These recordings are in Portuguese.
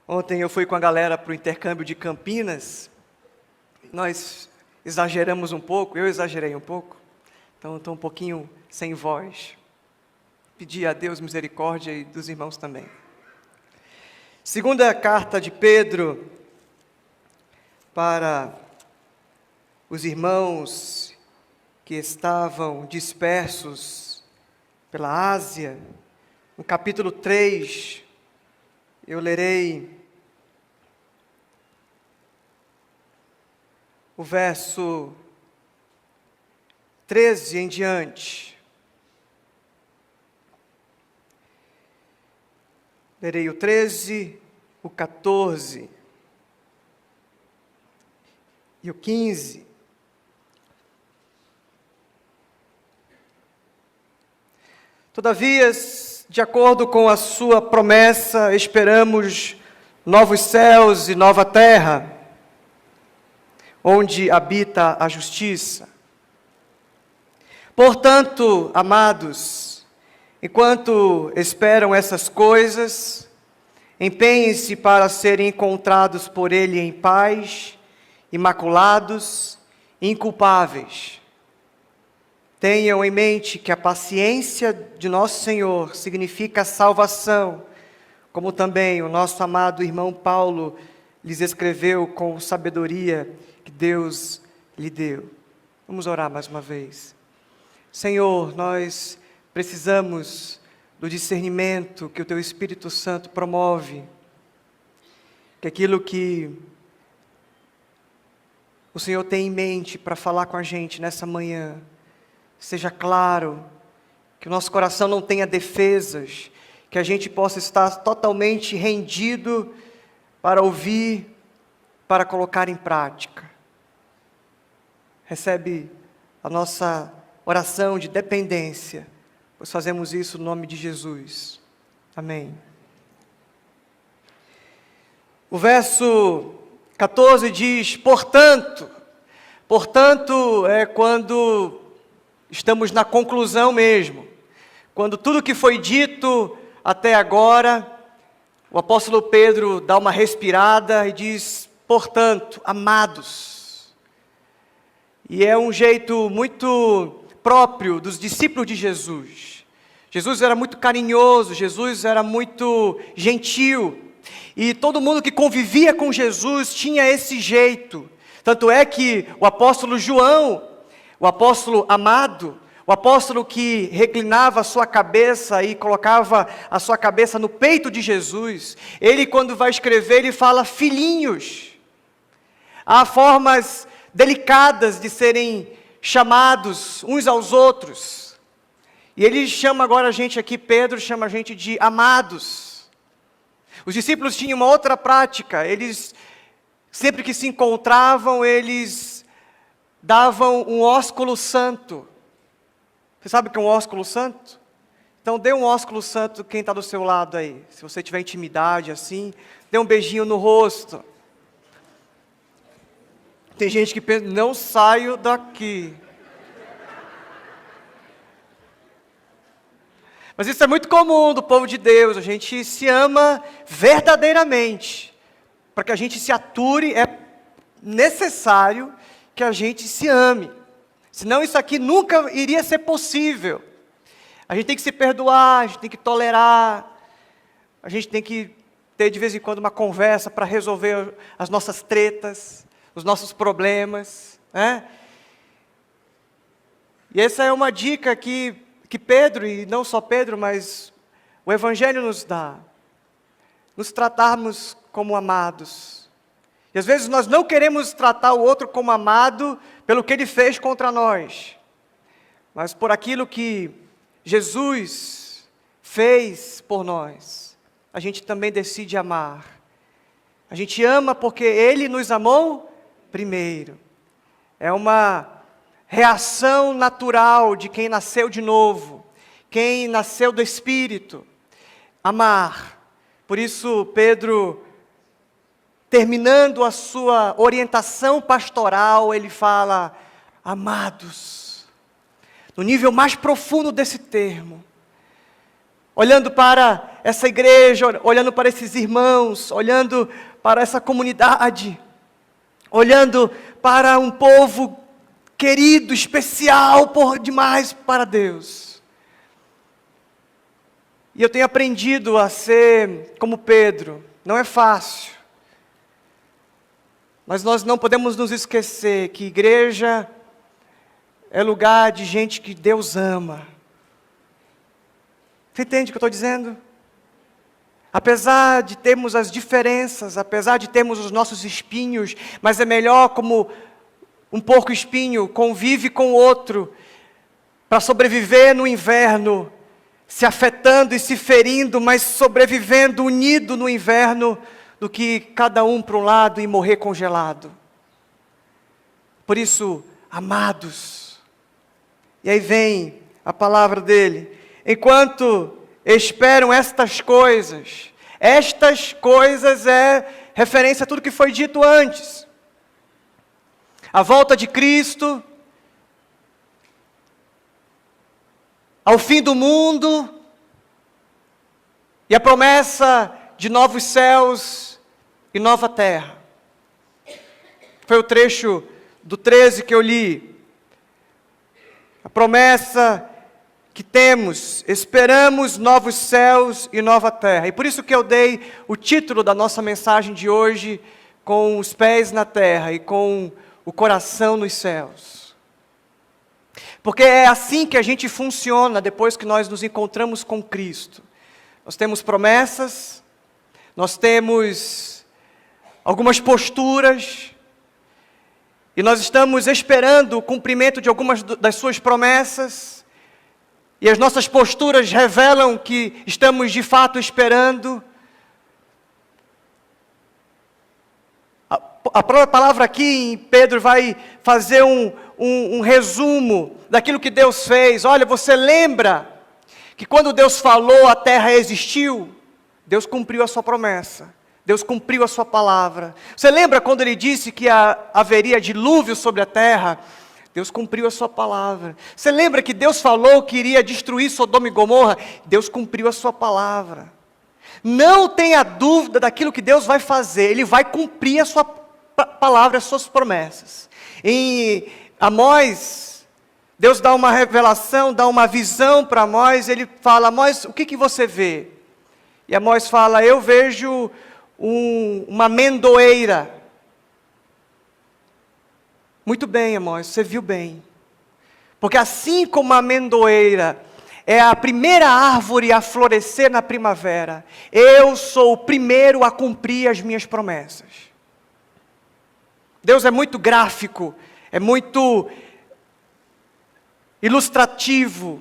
Ontem eu fui com a galera para o intercâmbio de Campinas. Nós exageramos um pouco, eu exagerei um pouco. Então estou um pouquinho sem voz. Pedi a Deus misericórdia e dos irmãos também. Segunda carta de Pedro para os irmãos que estavam dispersos pela Ásia. No capítulo 3, eu lerei o verso 13 em diante. Lerei o 13, o 14 e o 15. Todavia, de acordo com a sua promessa, esperamos novos céus e nova terra, onde habita a justiça. Portanto, amados, enquanto esperam essas coisas, empenhem-se para serem encontrados por Ele em paz, imaculados, inculpáveis. Tenham em mente que a paciência de nosso Senhor significa salvação, como também o nosso amado irmão Paulo lhes escreveu com sabedoria que Deus lhe deu. Vamos orar mais uma vez. Senhor, nós precisamos do discernimento que o Teu Espírito Santo promove, que aquilo que o Senhor tem em mente para falar com a gente nessa manhã, seja claro, que o nosso coração não tenha defesas, que a gente possa estar totalmente rendido para ouvir, para colocar em prática. Recebe a nossa oração de dependência, pois fazemos isso no nome de Jesus. Amém. O verso 14 diz, portanto é quando estamos na conclusão mesmo. Quando tudo que foi dito até agora, o apóstolo Pedro dá uma respirada e diz, portanto, amados. E é um jeito muito próprio dos discípulos de Jesus. Jesus era muito carinhoso, Jesus era muito gentil. E todo mundo que convivia com Jesus tinha esse jeito. Tanto é que o apóstolo João, o apóstolo amado, o apóstolo que reclinava a sua cabeça e colocava a sua cabeça no peito de Jesus, ele quando vai escrever, ele fala filhinhos. Há formas delicadas de serem chamados uns aos outros. E ele chama agora a gente aqui, Pedro chama a gente de amados. Os discípulos tinham uma outra prática, eles, sempre que se encontravam, eles davam um ósculo santo. Você sabe o que é um ósculo santo? Então dê um ósculo santo quem está do seu lado aí. Se você tiver intimidade assim, dê um beijinho no rosto. Tem gente que pensa, não saio daqui. Mas isso é muito comum do povo de Deus, a gente se ama verdadeiramente. Para que a gente se ature, é necessário que a gente se ame. Senão isso aqui nunca iria ser possível. A gente tem que se perdoar, a gente tem que tolerar, a gente tem que ter de vez em quando uma conversa para resolver as nossas tretas, os nossos problemas, né? E essa é uma dica que Pedro, e não só Pedro, mas o Evangelho nos dá. Nos tratarmos como amados. E às vezes nós não queremos tratar o outro como amado pelo que ele fez contra nós, mas por aquilo que Jesus fez por nós. A gente também decide amar. A gente ama porque Ele nos amou primeiro. É uma reação natural de quem nasceu de novo, quem nasceu do Espírito. Amar. Por isso Pedro, terminando a sua orientação pastoral, ele fala, amados, no nível mais profundo desse termo, olhando para essa igreja, olhando para esses irmãos, olhando para essa comunidade, olhando para um povo querido, especial por demais para Deus. E eu tenho aprendido a ser como Pedro. Não é fácil. Mas nós não podemos nos esquecer que igreja é lugar de gente que Deus ama. Você entende o que eu estou dizendo? Apesar de termos as diferenças, apesar de termos os nossos espinhos, mas é melhor como um porco espinho convive com o outro para sobreviver no inverno, se afetando e se ferindo, mas sobrevivendo unido no inverno, do que cada um para um lado e morrer congelado. Por isso, amados, e aí vem a palavra dele, enquanto esperam estas coisas é referência a tudo que foi dito antes. A volta de Cristo, ao fim do mundo, e a promessa de novos céus e nova terra. Foi o trecho do 13 que eu li. A promessa que temos, esperamos novos céus e nova terra. E por isso que eu dei o título da nossa mensagem de hoje, com os pés na terra e com o coração nos céus. Porque é assim que a gente funciona depois que nós nos encontramos com Cristo. Nós temos promessas, nós temos algumas posturas, e nós estamos esperando o cumprimento de algumas das suas promessas, e as nossas posturas revelam que estamos de fato esperando. A própria palavra aqui em Pedro vai fazer um resumo daquilo que Deus fez. Olha, você lembra que quando Deus falou, a terra existiu? Deus cumpriu a sua promessa. Deus cumpriu a sua palavra. Você lembra quando Ele disse que haveria dilúvio sobre a terra? Deus cumpriu a sua palavra. Você lembra que Deus falou que iria destruir Sodoma e Gomorra? Deus cumpriu a sua palavra. Não tenha dúvida daquilo que Deus vai fazer. Ele vai cumprir a sua palavra, as suas promessas. Em Amós, Deus dá uma revelação, dá uma visão para Amós. Ele fala: Amós, o que você vê? E Amós fala: eu vejo uma amendoeira. Muito bem, Amós, você viu bem. Porque assim como a amendoeira é a primeira árvore a florescer na primavera, eu sou o primeiro a cumprir as minhas promessas. Deus é muito gráfico, é muito ilustrativo.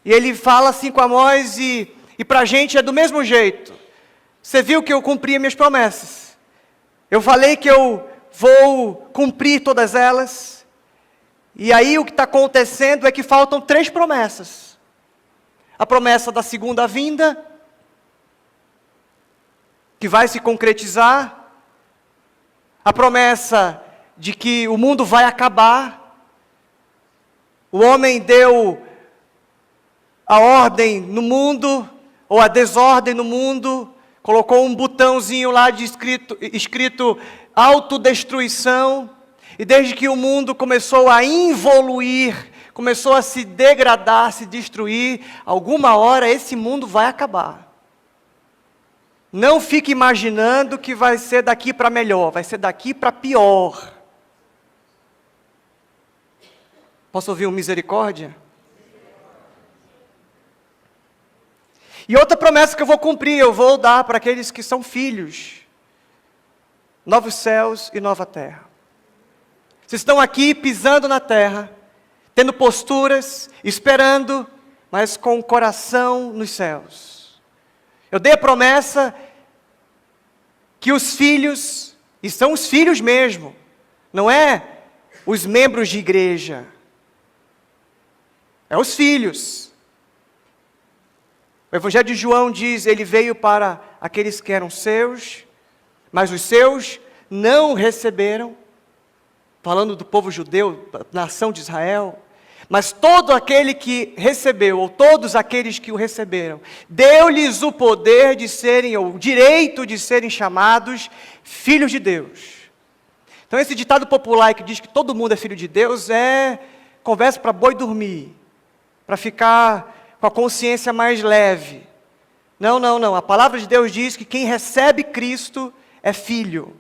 E Ele fala assim com Amós, e para a gente é do mesmo jeito. Você viu que eu cumpri as minhas promessas. Eu falei que eu vou cumprir todas elas. E aí o que está acontecendo é que faltam 3 promessas. A promessa da segunda vinda, que vai se concretizar. A promessa de que o mundo vai acabar. O homem deu a ordem no mundo, ou a desordem no mundo, colocou um botãozinho lá escrito autodestruição, e desde que o mundo começou a involuir, começou a se degradar, se destruir, alguma hora esse mundo vai acabar. Não fique imaginando que vai ser daqui para melhor, vai ser daqui para pior. Posso ouvir um misericórdia? E outra promessa que eu vou cumprir, eu vou dar para aqueles que são filhos. Novos céus e nova terra. Vocês estão aqui pisando na terra, tendo posturas, esperando, mas com o coração nos céus. Eu dei a promessa que os filhos, e são os filhos mesmo, não é os membros de igreja, é os filhos. O Evangelho de João diz, ele veio para aqueles que eram seus, mas os seus não receberam, falando do povo judeu, da nação de Israel. Mas todo aquele que recebeu, ou todos aqueles que o receberam, deu-lhes o poder de serem, ou o direito de serem chamados filhos de Deus. Então esse ditado popular que diz que todo mundo é filho de Deus é conversa para boi dormir, para ficar com a consciência mais leve. Não, não, não. A palavra de Deus diz que quem recebe Cristo é filho.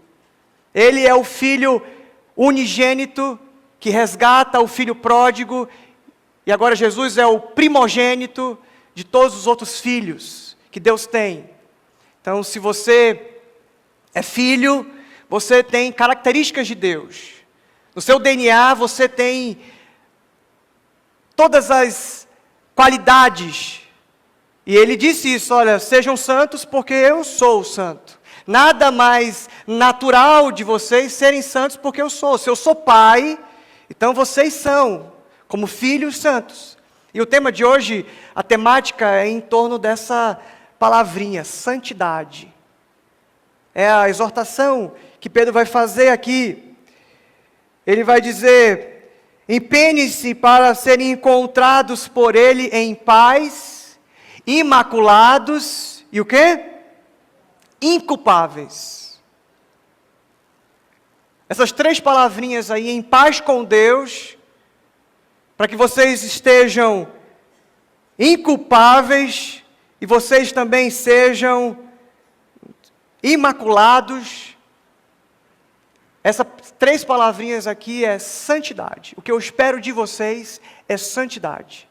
Ele é o filho unigênito que resgata o filho pródigo, e agora Jesus é o primogênito de todos os outros filhos que Deus tem. Então, se você é filho, você tem características de Deus. No seu DNA você tem todas as qualidades. E ele disse isso, olha, sejam santos porque eu sou santo. Nada mais natural de vocês serem santos porque eu sou. Se eu sou pai, então vocês são, como filhos santos. E o tema de hoje, a temática é em torno dessa palavrinha, santidade. É a exortação que Pedro vai fazer aqui. Ele vai dizer: empenhe-se para serem encontrados por ele em paz, imaculados e o quê? Inculpáveis. Essas três palavrinhas aí, em paz com Deus, para que vocês estejam inculpáveis e vocês também sejam imaculados. Essas três palavrinhas aqui é santidade. O que eu espero de vocês é santidade.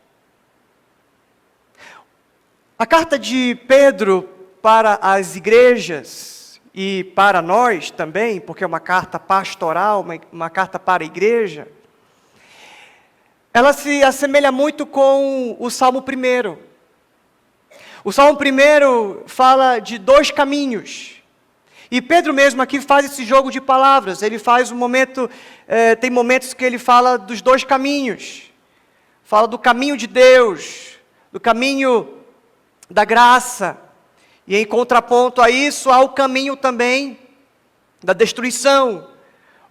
A carta de Pedro para as igrejas, e para nós também, porque é uma carta pastoral, uma carta para a igreja, ela se assemelha muito com o Salmo 1. O Salmo 1 fala de dois caminhos. E Pedro mesmo aqui faz esse jogo de palavras. Ele faz um momento, tem momentos que ele fala dos dois caminhos. Fala do caminho de Deus, do caminho da graça. E em contraponto a isso, há o caminho também da destruição.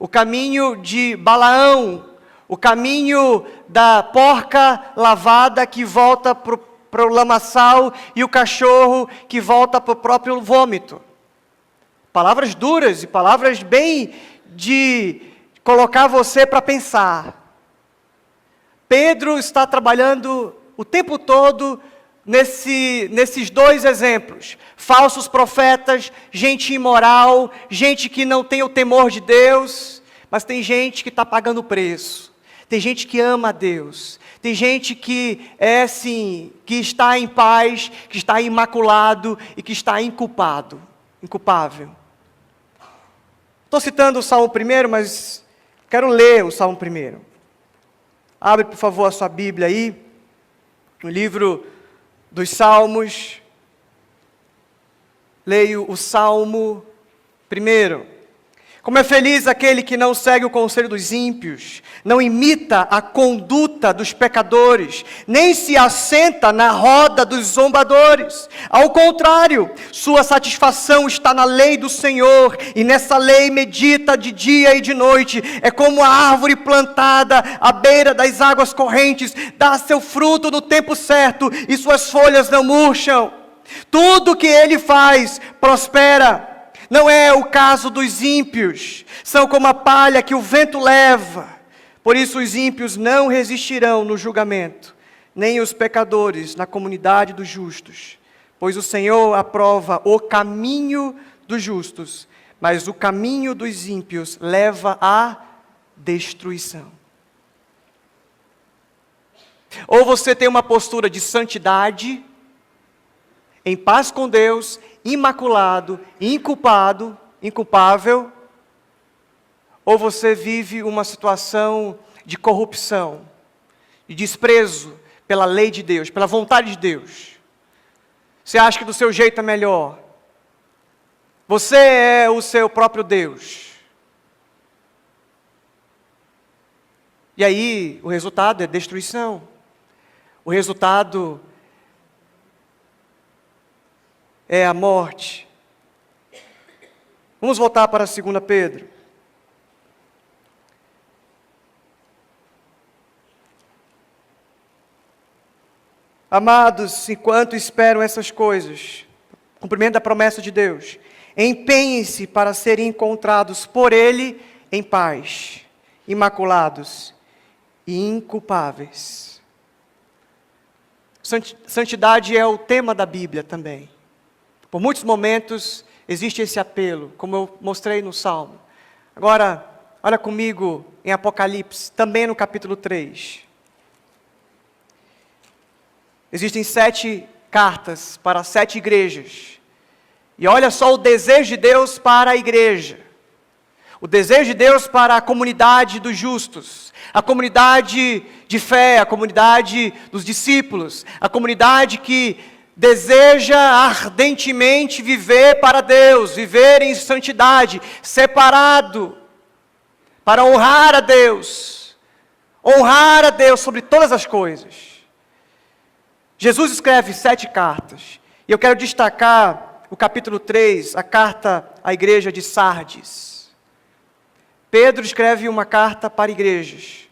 O caminho de Balaão, o caminho da porca lavada que volta para o lamaçal e o cachorro que volta para o próprio vômito. Palavras duras e palavras bem de colocar você para pensar. Pedro está trabalhando o tempo todo nesses dois exemplos. Falsos profetas, gente imoral, gente que não tem o temor de Deus, mas tem gente que está pagando o preço. Tem gente que ama a Deus. Tem gente que é sim, que está em paz, que está imaculado e que está inculpável. Estou citando o Salmo 1, mas quero ler o Salmo 1. Abre, por favor, a sua Bíblia aí, no livro dos Salmos. Leio o Salmo 1. Como é feliz aquele que não segue o conselho dos ímpios, não imita a conduta dos pecadores, nem se assenta na roda dos zombadores. Ao contrário, sua satisfação está na lei do Senhor, e nessa lei medita de dia e de noite. É como a árvore plantada à beira das águas correntes, dá seu fruto no tempo certo, e suas folhas não murcham. Tudo que ele faz prospera. Não é o caso dos ímpios, são como a palha que o vento leva. Por isso os ímpios não resistirão no julgamento, nem os pecadores na comunidade dos justos. Pois o Senhor aprova o caminho dos justos, mas o caminho dos ímpios leva à destruição. Ou você tem uma postura de santidade, em paz com Deus, imaculado, inculpável, ou você vive uma situação de corrupção, de desprezo pela lei de Deus, pela vontade de Deus. Você acha que do seu jeito é melhor. Você é o seu próprio Deus. E aí, o resultado é destruição. O resultado é a morte. Vamos voltar para 2 Pedro. Amados, enquanto esperam essas coisas, cumprimento da promessa de Deus, empenhem-se para serem encontrados por Ele em paz, imaculados e inculpáveis. Santidade é o tema da Bíblia também. Por muitos momentos existe esse apelo, como eu mostrei no Salmo. Agora, olha comigo em Apocalipse, também no capítulo 3. Existem 7 cartas para 7 igrejas. E olha só o desejo de Deus para a igreja. O desejo de Deus para a comunidade dos justos. A comunidade de fé, a comunidade dos discípulos. A comunidade que deseja ardentemente viver para Deus, viver em santidade, separado, para honrar a Deus sobre todas as coisas. Jesus escreve 7 cartas, e eu quero destacar o capítulo 3, a carta à igreja de Sardes. Pedro escreve uma carta para igrejas.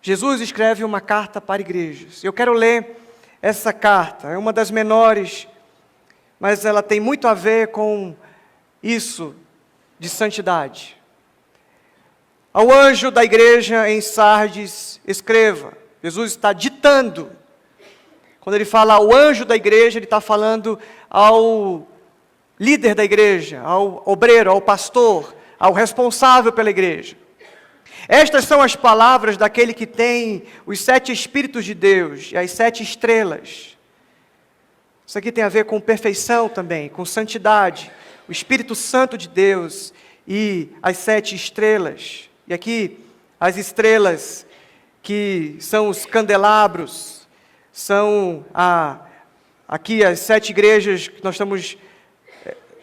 Jesus escreve uma carta para igrejas. Eu quero ler essa carta, é uma das menores, mas ela tem muito a ver com isso de santidade. Ao anjo da igreja em Sardes, escreva. Jesus está ditando. Quando ele fala ao anjo da igreja, ele está falando ao líder da igreja, ao obreiro, ao pastor, ao responsável pela igreja. Estas são as palavras daquele que tem os 7 Espíritos de Deus e as 7 estrelas. Isso aqui tem a ver com perfeição também, com santidade. O Espírito Santo de Deus e as 7 estrelas. E aqui, as estrelas que são os candelabros, são aqui as 7 igrejas que nós estamos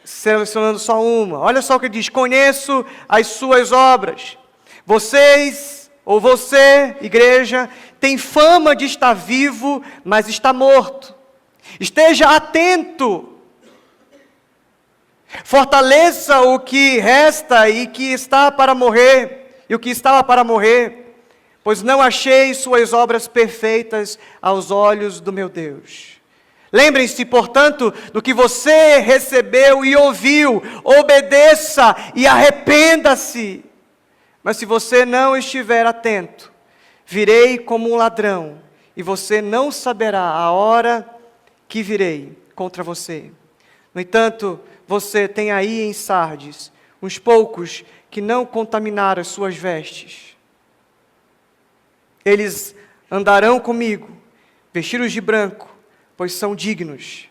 selecionando só uma. Olha só o que ele diz: conheço as suas obras. Vocês, ou você, igreja, tem fama de estar vivo, mas está morto. Esteja atento. Fortaleça o que resta e que está para morrer, e o que estava para morrer, pois não achei suas obras perfeitas aos olhos do meu Deus. Lembrem-se, portanto, do que você recebeu e ouviu, obedeça e arrependa-se. Mas se você não estiver atento, virei como um ladrão, e você não saberá a hora que virei contra você. No entanto, você tem aí em Sardes uns poucos que não contaminaram as suas vestes. Eles andarão comigo, vestidos de branco, pois são dignos.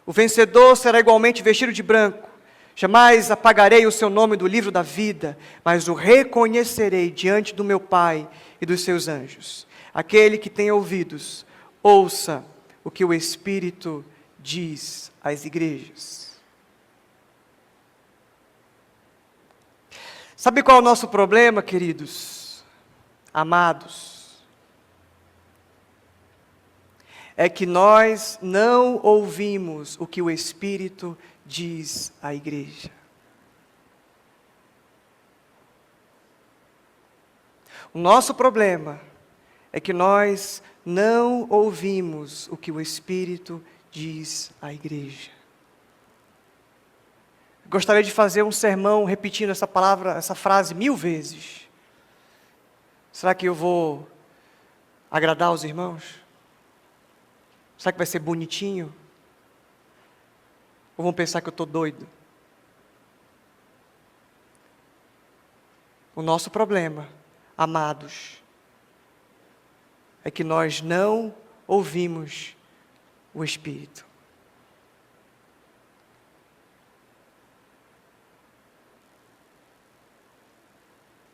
O vencedor será igualmente vestido de branco. Jamais apagarei o seu nome do livro da vida, mas o reconhecerei diante do meu Pai e dos seus anjos. Aquele que tem ouvidos, ouça o que o Espírito diz às igrejas. Sabe qual é o nosso problema, queridos, amados? É que nós não ouvimos o que o Espírito diz à igreja. O nosso problema é que nós não ouvimos o que o Espírito diz à igreja. Gostaria de fazer um sermão repetindo essa palavra, essa frase 1000 vezes. Será que eu vou agradar os irmãos? Será que vai ser bonitinho? Ou vão pensar que eu estou doido? O nosso problema, amados, é que nós não ouvimos o Espírito.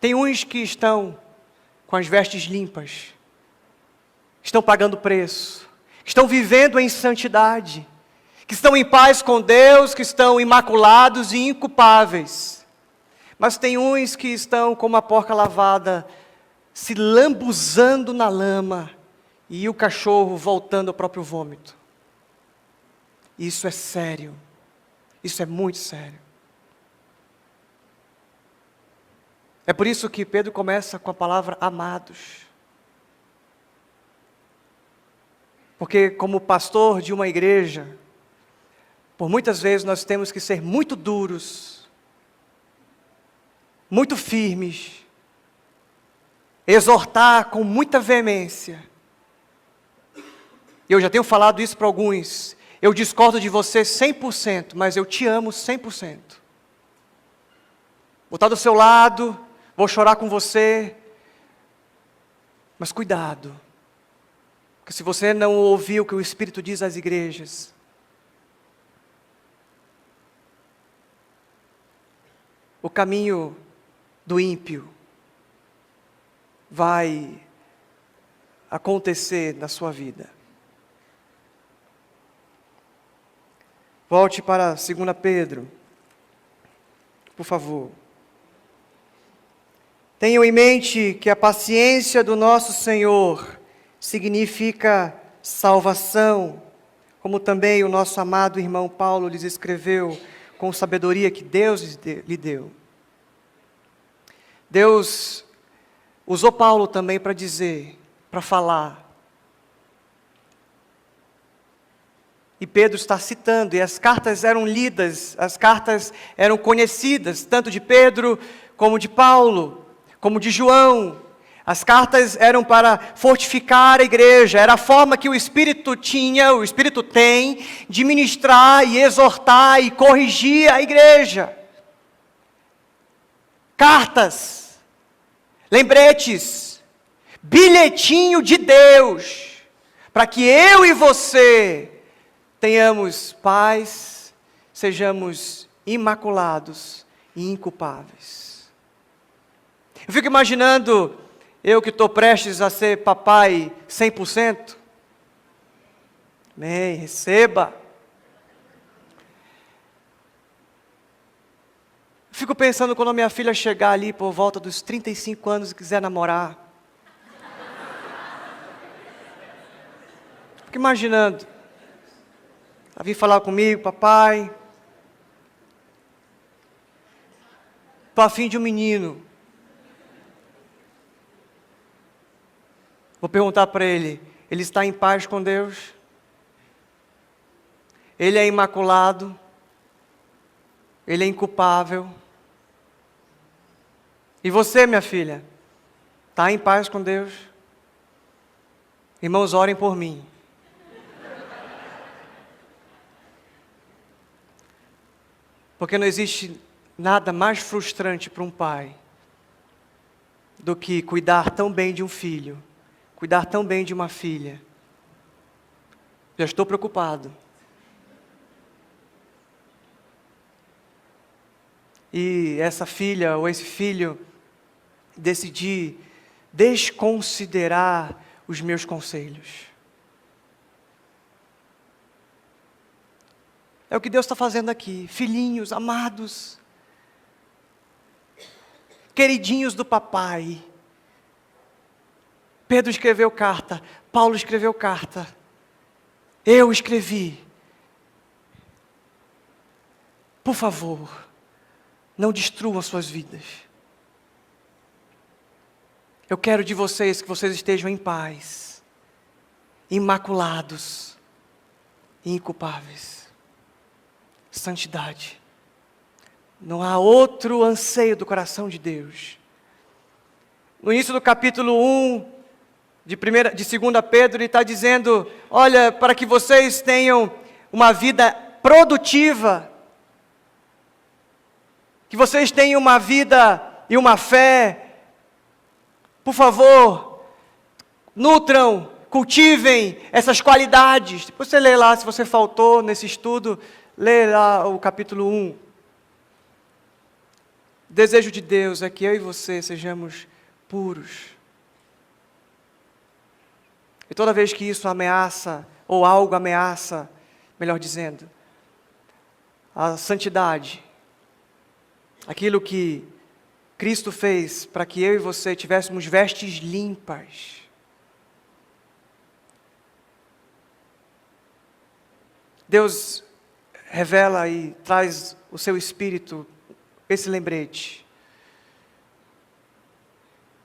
Tem uns que estão com as vestes limpas, estão pagando preço, estão vivendo em santidade, que estão em paz com Deus, que estão imaculados e inculpáveis. Mas tem uns que estão como a porca lavada, se lambuzando na lama, e o cachorro voltando ao próprio vômito. Isso é sério. Isso é muito sério. É por isso que Pedro começa com a palavra amados. Porque como pastor de uma igreja, por muitas vezes nós temos que ser muito duros, muito firmes, exortar com muita veemência. Eu já tenho falado isso para alguns. Eu discordo de você 100%, mas eu te amo 100%. Vou estar do seu lado, vou chorar com você, mas cuidado, porque se você não ouvir o que o Espírito diz às igrejas, o caminho do ímpio vai acontecer na sua vida. Volte para 2 Pedro, por favor. Tenham em mente que a paciência do nosso Senhor significa salvação, como também o nosso amado irmão Paulo lhes escreveu com sabedoria que Deus lhe deu. Deus usou Paulo também para dizer, para falar. E Pedro está citando, e as cartas eram lidas, as cartas eram conhecidas, tanto de Pedro como de Paulo, como de João. As cartas eram para fortificar a igreja, era a forma que o Espírito tinha, o Espírito tem, de ministrar e exortar e corrigir a igreja. Cartas, lembretes, bilhetinho de Deus, para que eu e você tenhamos paz, sejamos imaculados e inculpáveis. Eu fico imaginando, eu que estou prestes a ser papai 100%. Amém, receba. Eu fico pensando quando a minha filha chegar ali por volta dos 35 anos e quiser namorar. Fico imaginando. Ela vir falar comigo, papai, estou a fim de um menino. Vou perguntar para ele está em paz com Deus? Ele é imaculado? Ele é inculpável? E você, minha filha, está em paz com Deus? Irmãos, orem por mim. Porque não existe nada mais frustrante para um pai do que cuidar tão bem de um filho, cuidar tão bem de uma filha. Já estou preocupado. E essa filha ou esse filho decidir desconsiderar os meus conselhos. É o que Deus está fazendo aqui. Filhinhos, amados, queridinhos do papai. Pedro escreveu carta, Paulo escreveu carta, eu escrevi. Por favor, não destruam suas vidas. Eu quero de vocês que vocês estejam em paz, imaculados e inculpáveis. Santidade. Não há outro anseio do coração de Deus. No início do capítulo 1 de 2 Pedro, ele está dizendo, olha, para que vocês tenham uma vida produtiva, que vocês tenham uma vida e uma fé, por favor, nutram, cultivem essas qualidades. Depois você lê lá, se você faltou nesse estudo, lê lá o capítulo 1. O desejo de Deus é que eu e você sejamos puros. E toda vez que isso ameaça, ou algo ameaça, melhor dizendo, a santidade, aquilo que Cristo fez para que eu e você tivéssemos vestes limpas. Deus revela e traz o seu Espírito, esse lembrete.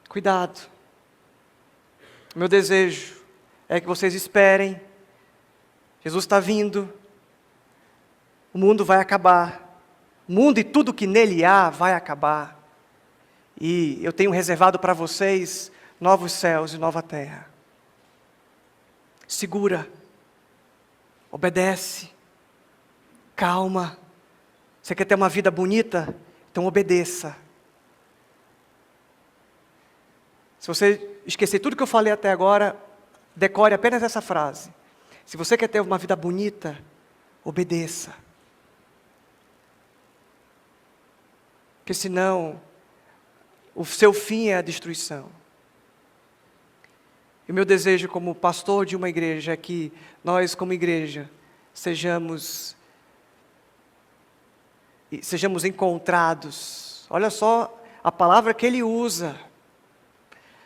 Cuidado. O meu desejo é que vocês esperem Jesus está vindo, o mundo vai acabar, o mundo e tudo que nele há vai acabar. E eu tenho reservado para vocês novos céus e nova terra. Segura, obedece, calma. Você quer ter uma vida bonita? Então obedeça. Se você esquecer tudo que eu falei até agora, decore apenas essa frase. Se você quer ter uma vida bonita, obedeça. Porque senão, o seu fim é a destruição. E o meu desejo como pastor de uma igreja é que nós, como igreja, sejamos encontrados. Olha só a palavra que ele usa.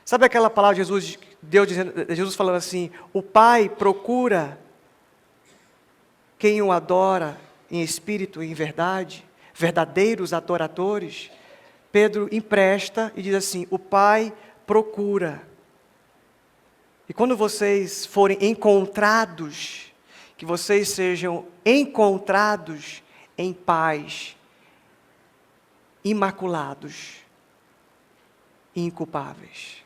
Sabe aquela palavra de Jesus falando assim, o Pai procura quem o adora em espírito e em verdade, verdadeiros adoradores. Pedro empresta e diz assim, o Pai procura. E quando vocês forem encontrados, que vocês sejam encontrados em paz, imaculados e inculpáveis.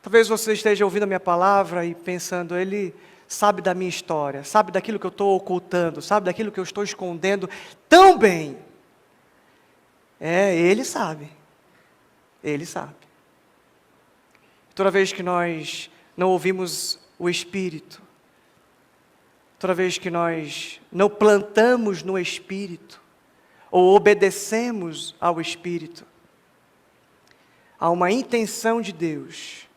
Talvez você esteja ouvindo a minha palavra e pensando, ele sabe da minha história, sabe daquilo que eu estou ocultando, sabe daquilo que eu estou escondendo tão bem. Ele sabe. Ele sabe. Toda vez que nós não ouvimos o Espírito, toda vez que nós não plantamos no Espírito, ou obedecemos ao Espírito, há uma intenção de Deus,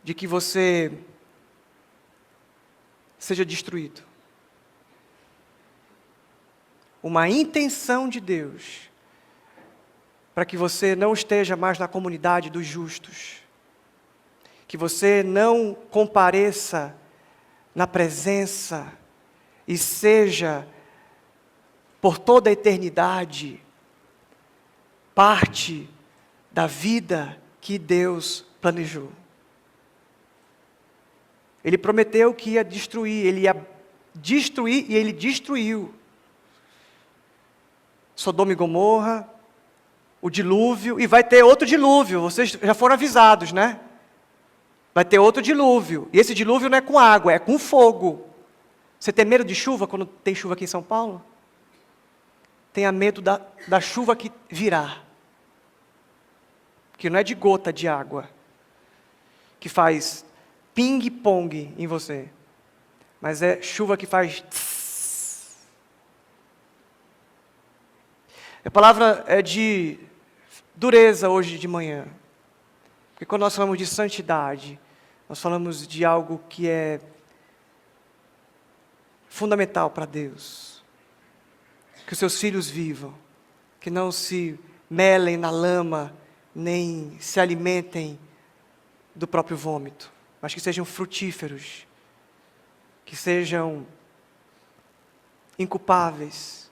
de que você seja destruído. Uma intenção de Deus, para que você não esteja mais na comunidade dos justos, que você não compareça na presença e seja, por toda a eternidade, parte da vida que Deus planejou. Ele prometeu que ia destruir, ele ia destruir e ele destruiu. Sodoma e Gomorra, o dilúvio, e vai ter outro dilúvio, vocês já foram avisados, né? Vai ter outro dilúvio, e esse dilúvio não é com água, é com fogo. Você tem medo de chuva quando tem chuva aqui em São Paulo? Tenha medo da chuva que virá, que não é de gota de água, que faz ping-pong em você, mas é chuva que faz tss. A palavra é de dureza hoje de manhã, porque quando nós falamos de santidade, nós falamos de algo que é fundamental para Deus, que os seus filhos vivam, que não se melem na lama, nem se alimentem do próprio vômito, mas que sejam frutíferos, que sejam inculpáveis,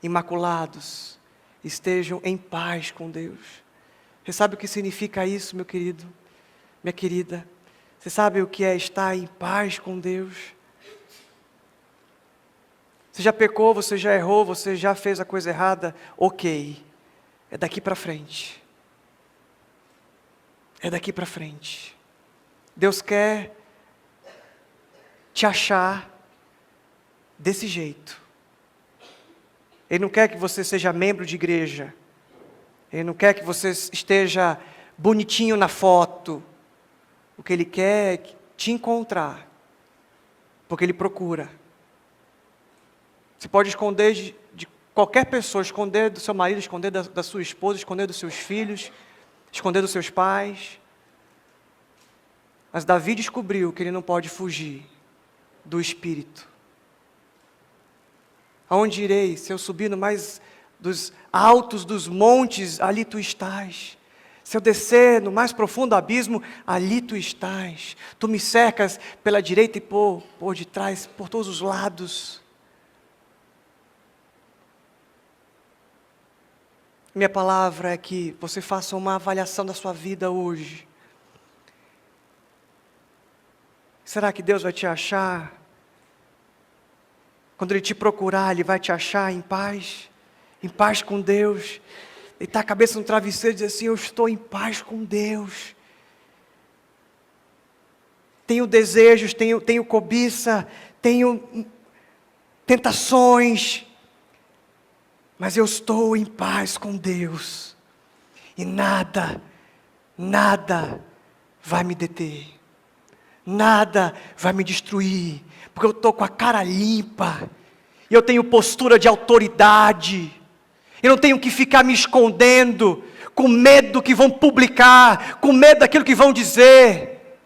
imaculados, estejam em paz com Deus. Você sabe o que significa isso, meu querido, minha querida? Você sabe o que é estar em paz com Deus? Você já pecou, você já errou, você já fez a coisa errada? Ok, é daqui para frente. É daqui para frente. Deus quer te achar desse jeito. Ele não quer que você seja membro de igreja. Ele não quer que você esteja bonitinho na foto. O que Ele quer é te encontrar. Porque Ele procura. Você pode esconder de qualquer pessoa, esconder do seu marido, esconder da sua esposa, esconder dos seus filhos, esconder dos seus pais. Mas Davi descobriu que ele não pode fugir do Espírito. Aonde irei? Se eu subir no mais dos altos dos montes, ali tu estás. Se eu descer no mais profundo abismo, ali tu estás. Tu me cercas pela direita e por detrás, por todos os lados. Minha palavra é que você faça uma avaliação da sua vida hoje. Será que Deus vai te achar? Quando Ele te procurar, Ele vai te achar em paz com Deus. Deitar a cabeça no travesseiro e dizer assim: eu estou em paz com Deus. Tenho desejos, tenho cobiça, tenho tentações, mas eu estou em paz com Deus. E nada vai me deter. Nada vai me destruir, porque eu estou com a cara limpa, e eu tenho postura de autoridade, eu não tenho que ficar me escondendo, com medo do que vão publicar, com medo daquilo que vão dizer,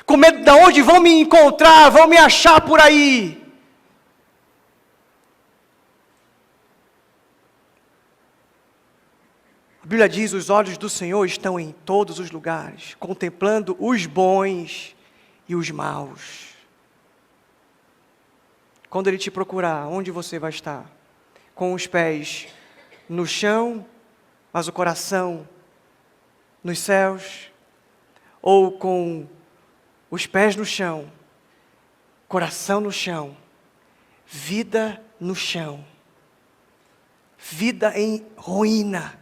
com medo de onde vão me encontrar, vão me achar por aí. A Bíblia diz: os olhos do Senhor estão em todos os lugares, contemplando os bons e os maus. Quando Ele te procurar, onde você vai estar? Com os pés no chão, mas o coração nos céus? Ou com os pés no chão, coração no chão, vida no chão, vida em ruína,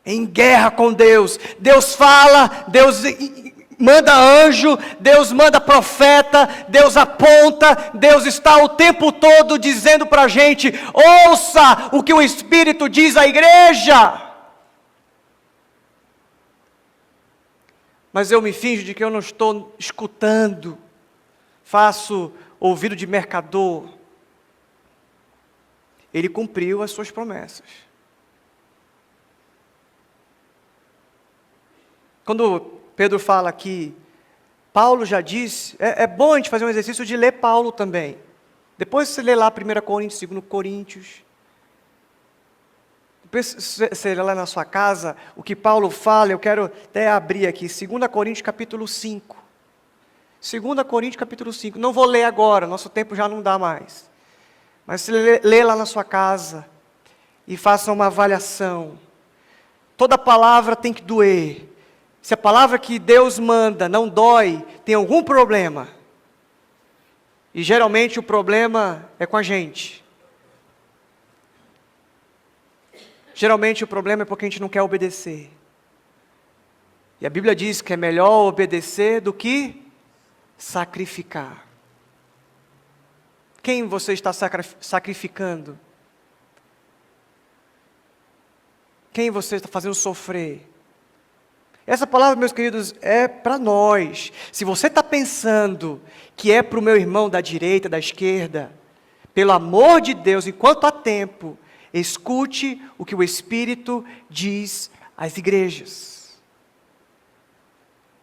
em guerra com Deus? Deus fala, Deus manda anjo, Deus manda profeta, Deus aponta, Deus está o tempo todo dizendo para a gente: ouça o que o Espírito diz à igreja. Mas eu me finjo de que eu não estou escutando, faço ouvido de mercador. Ele cumpriu as suas promessas. Quando Pedro fala aqui, Paulo já disse, é bom a gente fazer um exercício de ler Paulo também. Depois você lê lá 1 Coríntios, 2 Coríntios. Depois você lê lá na sua casa o que Paulo fala. Eu quero até abrir aqui, 2 Coríntios capítulo 5. 2 Coríntios capítulo 5. Não vou ler agora, nosso tempo já não dá mais. Mas você lê lá na sua casa e faça uma avaliação. Toda palavra tem que doer. Se a palavra que Deus manda não dói, tem algum problema. E geralmente o problema é com a gente. Geralmente o problema é porque a gente não quer obedecer. E a Bíblia diz que é melhor obedecer do que sacrificar. Quem você está sacrificando? Quem você está fazendo sofrer? Essa palavra, meus queridos, é para nós. Se você está pensando que é para o meu irmão da direita, da esquerda, pelo amor de Deus, enquanto há tempo, escute o que o Espírito diz às igrejas.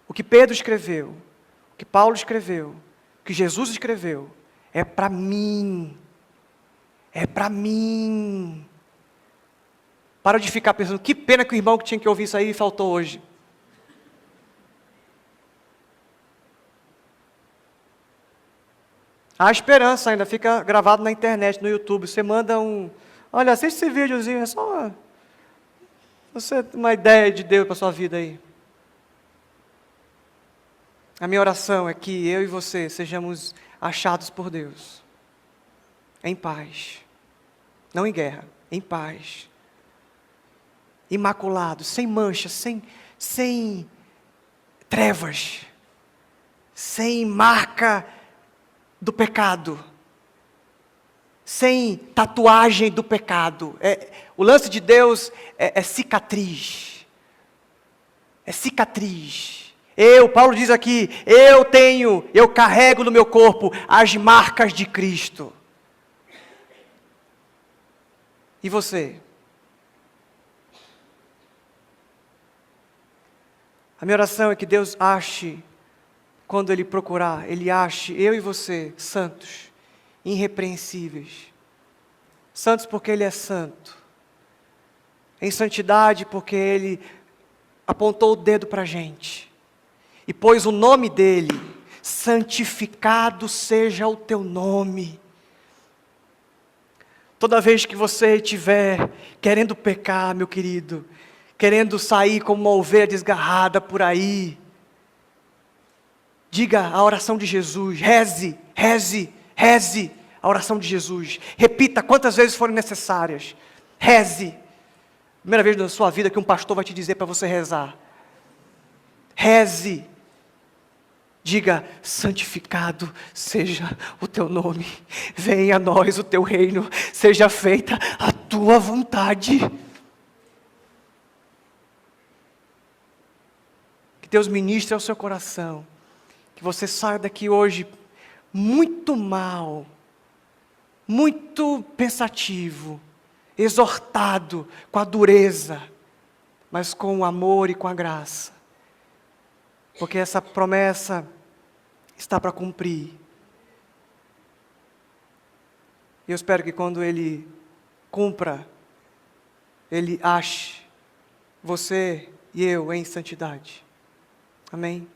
O que Pedro escreveu, o que Paulo escreveu, o que Jesus escreveu, é para mim. É para mim. Para de ficar pensando: que pena que o irmão que tinha que ouvir isso aí faltou hoje. Há esperança ainda, fica gravado na internet, no YouTube. Você manda olha, assiste esse videozinho, é só você ter uma ideia de Deus para a sua vida aí. A minha oração é que eu e você sejamos achados por Deus, em paz, não em guerra, em paz, imaculados, sem manchas, sem trevas, sem marca do pecado, sem tatuagem do pecado. O lance de Deus é cicatriz. É cicatriz. Paulo diz aqui, eu carrego no meu corpo as marcas de Cristo. E você? A minha oração é que Deus ache, quando Ele procurar, Ele ache eu e você santos, irrepreensíveis. Santos porque Ele é santo. Em santidade porque Ele apontou o dedo para a gente. E pôs o nome dEle. Santificado seja o teu nome. Toda vez que você estiver querendo pecar, meu querido, querendo sair como uma ovelha desgarrada por aí, Diga a oração de Jesus, reze, reze, reze a oração de Jesus. Repita quantas vezes forem necessárias. Reze. Primeira vez na sua vida que um pastor vai te dizer para você rezar. Reze. Diga, santificado seja o teu nome. Venha a nós o teu reino. Seja feita a tua vontade. Que Deus ministre ao seu coração. Que você saia daqui hoje muito mal, muito pensativo, exortado com a dureza, mas com o amor e com a graça. Porque essa promessa está para cumprir. E eu espero que quando Ele cumpra, Ele ache você e eu em santidade. Amém?